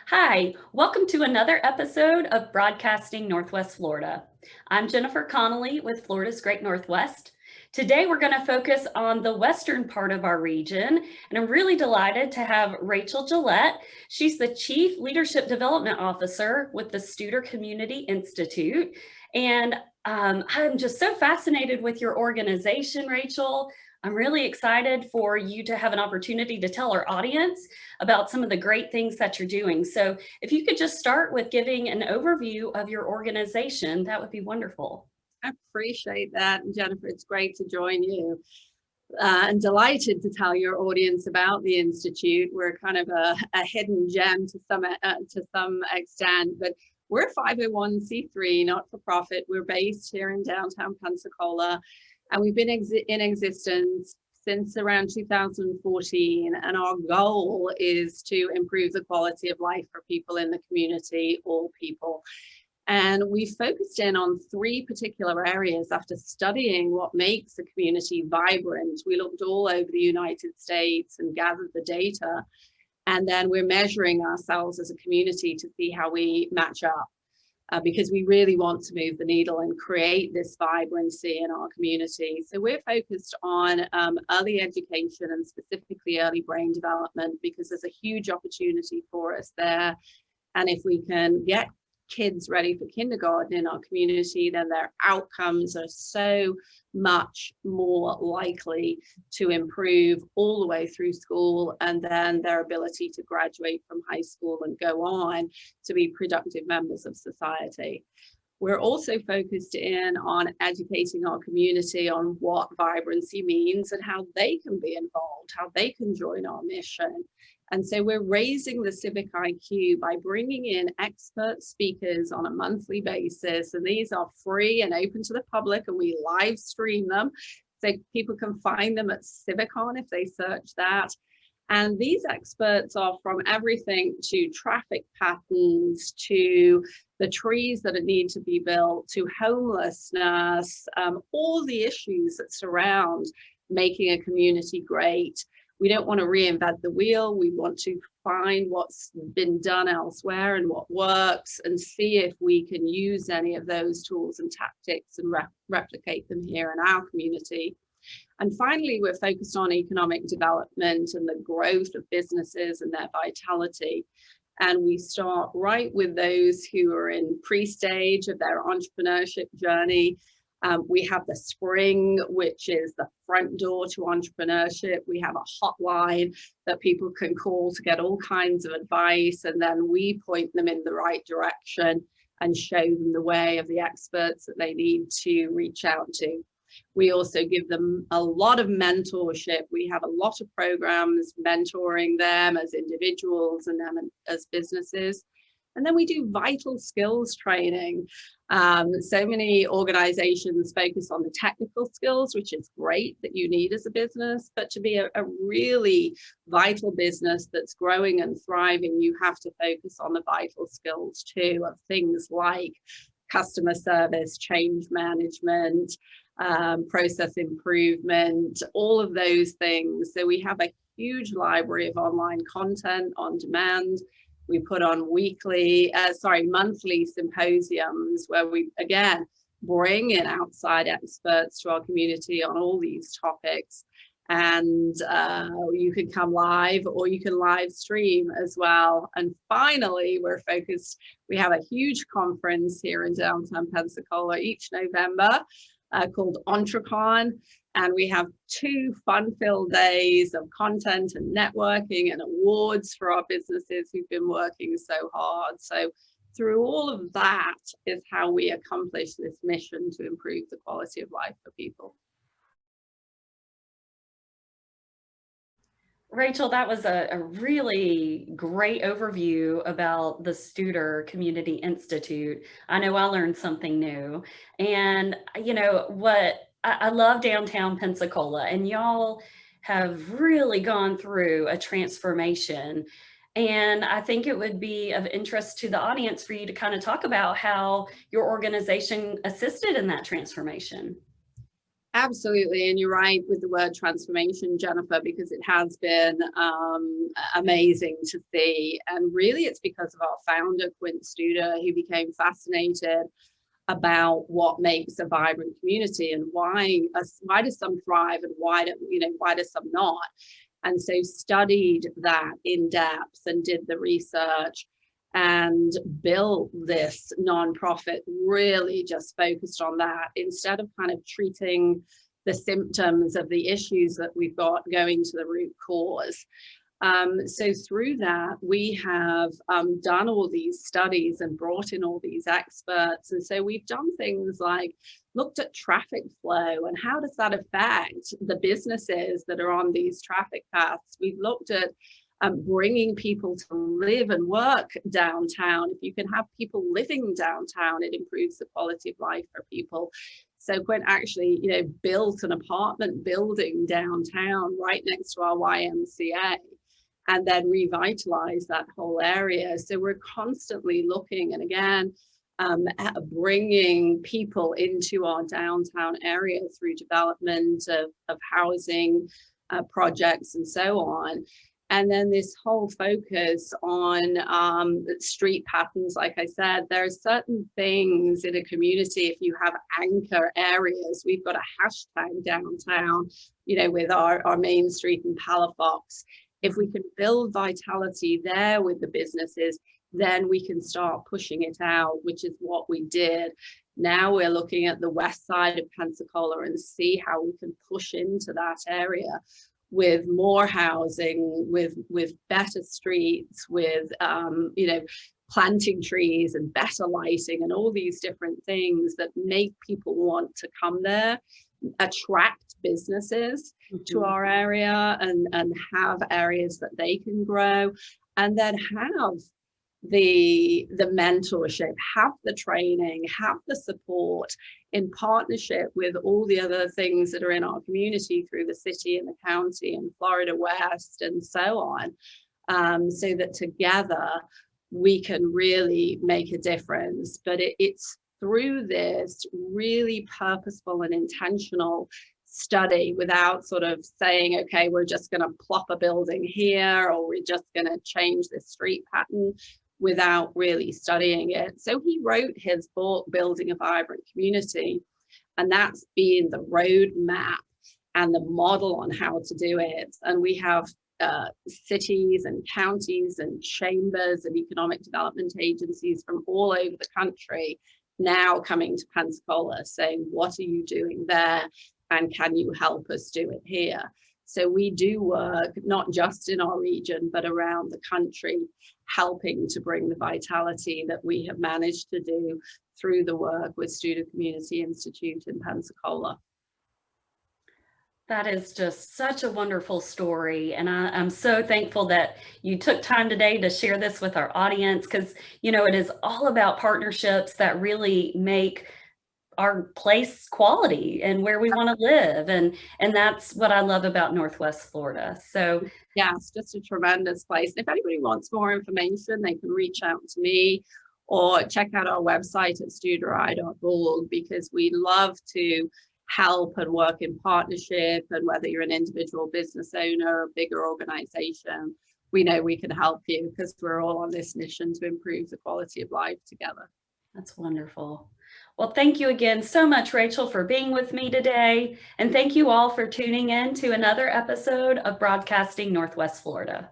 Hi, welcome to another episode of Broadcasting Northwest Florida. I'm Jennifer Connolly with Florida's Great Northwest. Today we're going to focus on the western part of our region, and I'm really delighted to have Rachael Gillette. She's the Chief Leadership Development Officer with the Studer Community Institute. And I'm just so fascinated with your organization, Rachael. I'm really excited for you to have an opportunity to tell our audience about some of the great things that you're doing. So if you could just start with giving an overview of your organization, that would be wonderful. I appreciate that, Jennifer. It's great to join you. And delighted to tell your audience about the Institute. We're kind of a hidden gem to some extent, but we're a 501c3, not for profit. We're based here in downtown Pensacola, and we've been in existence since around 2014. And our goal is to improve the quality of life for people in the community, all people. And we focused in on three particular areas after studying what makes a community vibrant. We looked all over the United States and gathered the data. And then we're measuring ourselves as a community to see how we match up, because we really want to move the needle and create this vibrancy in our community. So we're focused on early education and specifically early brain development, because there's a huge opportunity for us there. And if we can get kids ready for kindergarten in our community, then their outcomes are so much more likely to improve all the way through school, and then their ability to graduate from high school and go on to be productive members of society. We're also focused in on educating our community on what vibrancy means and how they can be involved, how they can join our mission. And so we're raising the civic IQ by bringing in expert speakers on a monthly basis. And these are free and open to the public, and we live stream them. So people can find them at Civicon if they search that. And these experts are from everything to traffic patterns, to the trees that need to be built, to homelessness, all the issues that surround making a community great. We don't want to reinvent the wheel. We want to find what's been done elsewhere and what works, and see if we can use any of those tools and tactics and replicate them here in our community. And finally, we're focused on economic development and the growth of businesses and their vitality. And we start right with those who are in pre-stage of their entrepreneurship journey. We have the Spring, which is the front door to entrepreneurship. We have a hotline that people can call to get all kinds of advice, and then we point them in the right direction and show them the way of the experts that they need to reach out to. We also give them a lot of mentorship. We have a lot of programs mentoring them as individuals and them as businesses. And then we do vital skills training. So many organizations focus on the technical skills, which is great that you need as a business, but to be a really vital business that's growing and thriving, you have to focus on the vital skills too, of things like customer service, change management, process improvement, all of those things. So we have a huge library of online content on demand. We put on monthly symposiums where we, again, bring in outside experts to our community on all these topics. And you can come live, or you can live stream as well. And finally, we have a huge conference here in downtown Pensacola each November called EntreCon. And we have 2 fun-filled days of content and networking and awards for our businesses who've been working so hard. So through all of that is how we accomplish this mission to improve the quality of life for people. Rachael, that was a really great overview about the Studer Community Institute. I know I learned something new. And you know what, I love downtown Pensacola, and y'all have really gone through a transformation. And I think it would be of interest to the audience for you to kind of talk about how your organization assisted in that transformation. Absolutely. And you're right with the word transformation, Jennifer, because it has been amazing to see. And really, it's because of our founder, Quint Studer, who became fascinated about what makes a vibrant community and why do some thrive and why do some not. And so studied that in depth and did the research and built this nonprofit really just focused on that instead of kind of treating the symptoms of the issues that we've got, going to the root cause. So through that, we have done all these studies and brought in all these experts. And so we've done things like looked at traffic flow and how does that affect the businesses that are on these traffic paths. We've looked at bringing people to live and work downtown. If you can have people living downtown, it improves the quality of life for people. So Quint actually, built an apartment building downtown right next to our YMCA, and then revitalize that whole area. So we're constantly looking, and again, at bringing people into our downtown area through development of housing projects and so on. And then this whole focus on street patterns, like I said, there are certain things in a community, if you have anchor areas, we've got a hashtag downtown, with our main street in Palafox. If we can build vitality there with the businesses, then we can start pushing it out, which is what we did. Now we're looking at the west side of Pensacola and see how we can push into that area with more housing, with better streets, with planting trees and better lighting and all these different things that make people want to come there, attract businesses to our area and have areas that they can grow, and then have the mentorship, have the training, have the support in partnership with all the other things that are in our community through the city and the county and Florida West and so on, so that together we can really make a difference. But it's through this really purposeful and intentional study, without sort of saying, okay, we're just going to plop a building here or we're just going to change the street pattern, without really studying it. So he wrote his book, Building a Vibrant Community, and that's been the roadmap and the model on how to do it. And we have cities and counties and chambers and economic development agencies from all over the country now coming to Pensacola saying, what are you doing there? And can you help us do it here? So we do work not just in our region, but around the country, helping to bring the vitality that we have managed to do through the work with Studer Community Institute in Pensacola. That is just such a wonderful story. And I'm so thankful that you took time today to share this with our audience, because, it is all about partnerships that really make our place quality and where we want to live. And that's what I love about Northwest Florida. So yeah, it's just a tremendous place. If anybody wants more information, they can reach out to me or check out our website at studeri.org, because we love to help and work in partnership. And whether you're an individual business owner or a bigger organization, we know we can help you because we're all on this mission to improve the quality of life together. That's wonderful. Well, thank you again so much, Rachael, for being with me today. And thank you all for tuning in to another episode of Broadcasting Northwest Florida.